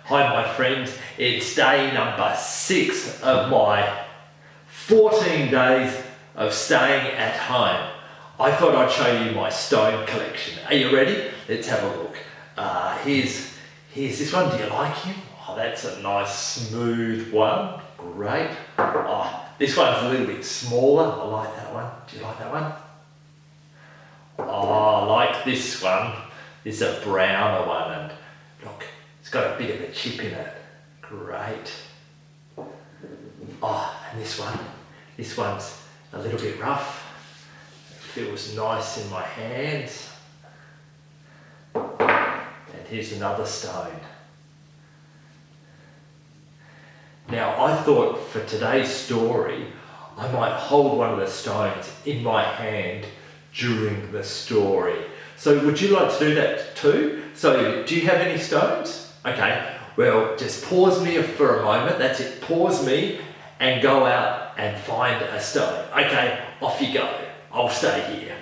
Hi my friends, it's day number 6 of my 14 days of staying at home. I thought I'd show you my stone collection. Are you ready? Let's have a look. Here's this one. Do you like him? Oh, that's a nice smooth one. Great. Oh, this one's a little bit smaller. I like that one. Do you like that one? Oh, I like this one. This is a browner one, and look, it's got a bit of a chip in it. Great. Oh, and this one's a little bit rough. It feels nice in my hands. And here's another stone. Now, I thought for today's story, I might hold one of the stones in my hand during the story. So would you like to do that too? So do you have any stones? Okay, well, just pause me for a moment. That's it. Pause me and go out and find a stone. Okay, off you go. I'll stay here.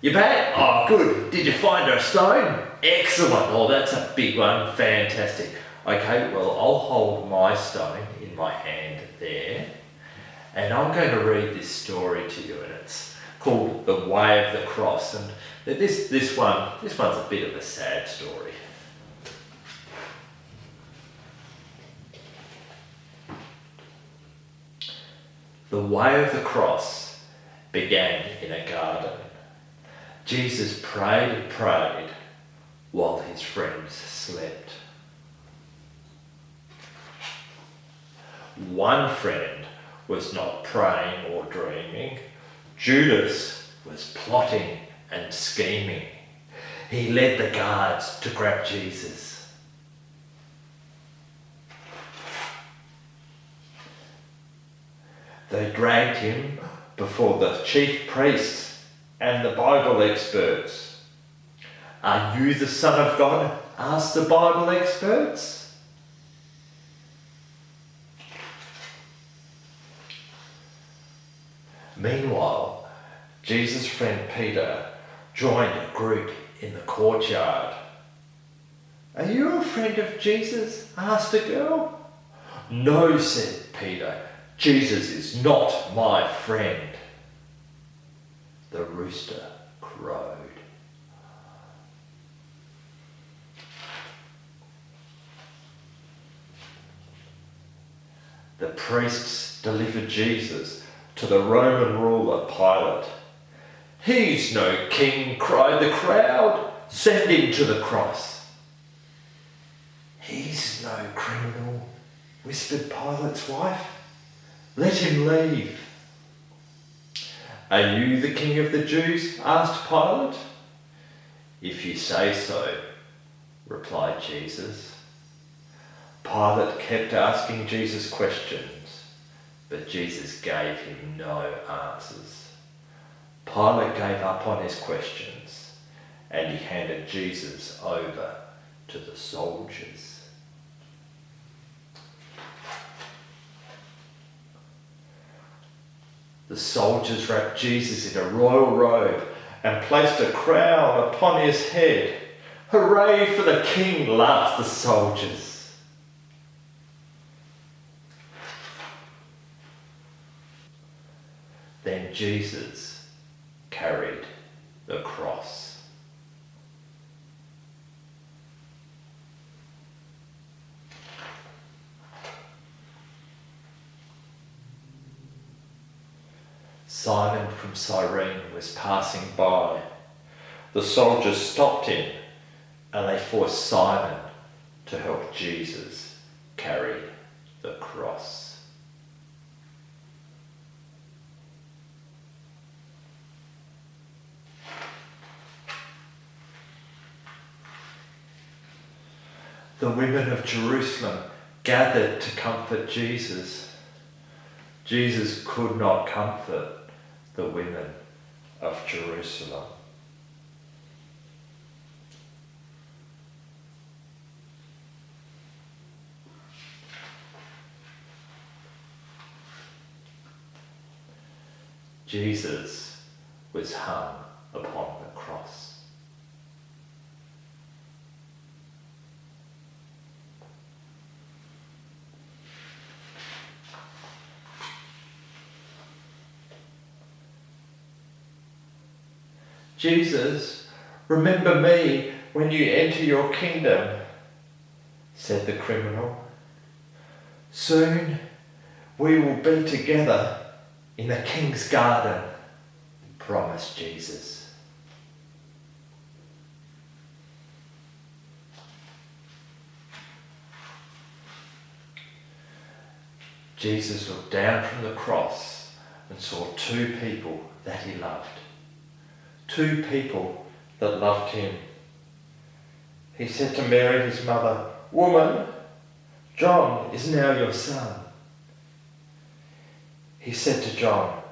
You back? Oh, good. Did you find a stone? Excellent. Oh, that's a big one. Fantastic. Okay, well, I'll hold my stone in my hand there, and I'm going to read this story to you, and it's called The Way of the Cross. And this one's a bit of a sad story. The way of the cross began in a garden. Jesus prayed and prayed while his friends slept. One friend was not praying or dreaming. Judas was plotting and scheming. He led the guards to grab Jesus. They dragged him before the chief priests and the Bible experts. "Are you the Son of God?" asked the Bible experts. Meanwhile, Jesus' friend Peter joined a group in the courtyard. "Are you a friend of Jesus?" asked a girl. "No," said Peter. "Jesus is not my friend." The rooster crowed. The priests delivered Jesus to the Roman ruler Pilate. "He's no king," cried the crowd. "Send him to the cross." "He's no criminal," whispered Pilate's wife. "Let him leave." "Are you the king of the Jews?" asked Pilate. "If you say so," replied Jesus. Pilate kept asking Jesus questions, but Jesus gave him no answers. Pilate gave up on his questions, and he handed Jesus over to the soldiers. The soldiers wrapped Jesus in a royal robe and placed a crown upon his head. "Hooray for the king," laughed the soldiers. Then Jesus carried the cross. Simon from Cyrene was passing by. The soldiers stopped him, and they forced Simon to help Jesus carry the cross. The women of Jerusalem gathered to comfort Jesus. Jesus could not comfort the women of Jerusalem. Jesus was hung upon the cross. Jesus, remember me when you enter your kingdom, said the criminal. Soon we will be together in the king's garden, promised Jesus. Jesus looked down from the cross and saw two people that he loved. Two people that loved him. He said to Mary, his mother, "Woman, John is now your son." He said to John,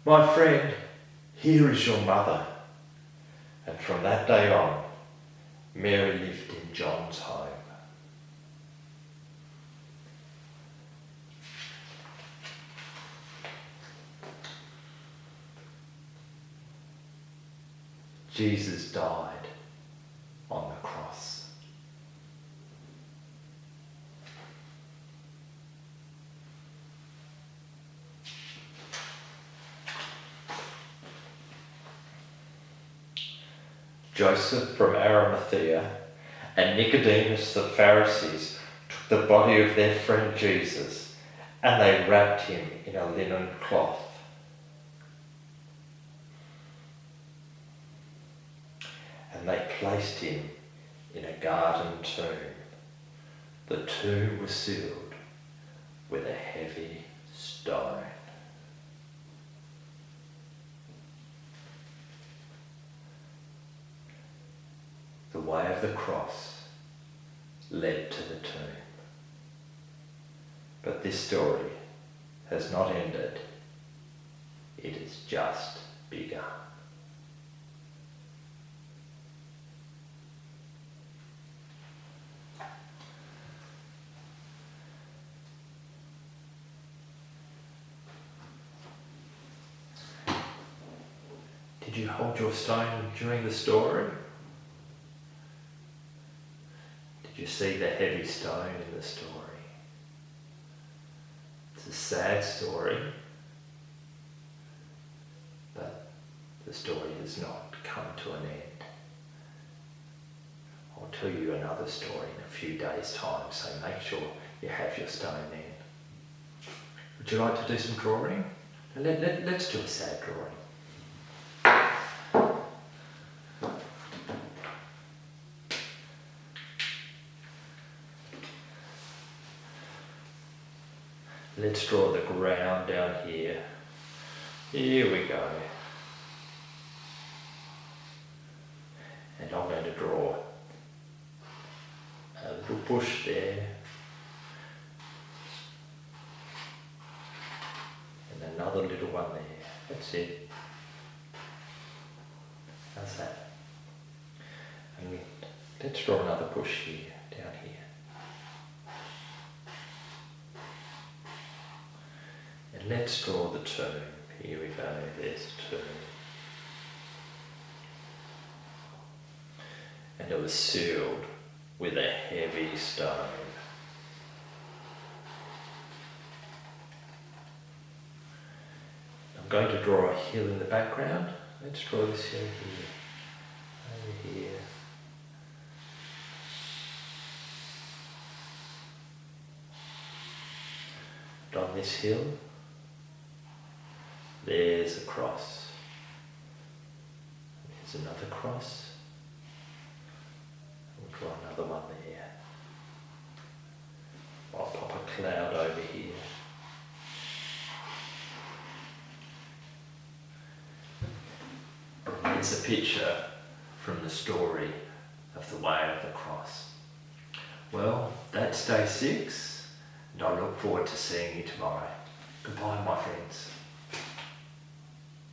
"My friend, here is your mother." And from that day on, Mary lived in John's home. Jesus died on the cross. Joseph from Arimathea and Nicodemus the Pharisees took the body of their friend Jesus, and they wrapped him in a linen cloth. And they placed him in a garden tomb. The tomb was sealed with a heavy stone. The way of the cross led to the tomb. But this story has not ended. It has just begun. Did you hold your stone during the story? Did you see the heavy stone in the story? It's a sad story, but the story has not come to an end. I'll tell you another story in a few days' time, so make sure you have your stone then. Would you like to do some drawing? Let's do a sad drawing. Let's draw the ground down here. Here we go. And I'm going to draw a little bush there. And another little one there. That's it. How's that? And let's draw another bush here, down here. And let's draw the tomb. Here we go, there's the tomb. And it was sealed with a heavy stone. I'm going to draw a hill in the background. Let's draw this hill here, over here. And on this hill, there's a cross. There's another cross. We'll draw another one there. I'll pop a cloud over here. There's a picture from the story of the way of the cross. Well, that's day 6, and I look forward to seeing you tomorrow. Goodbye, my friends.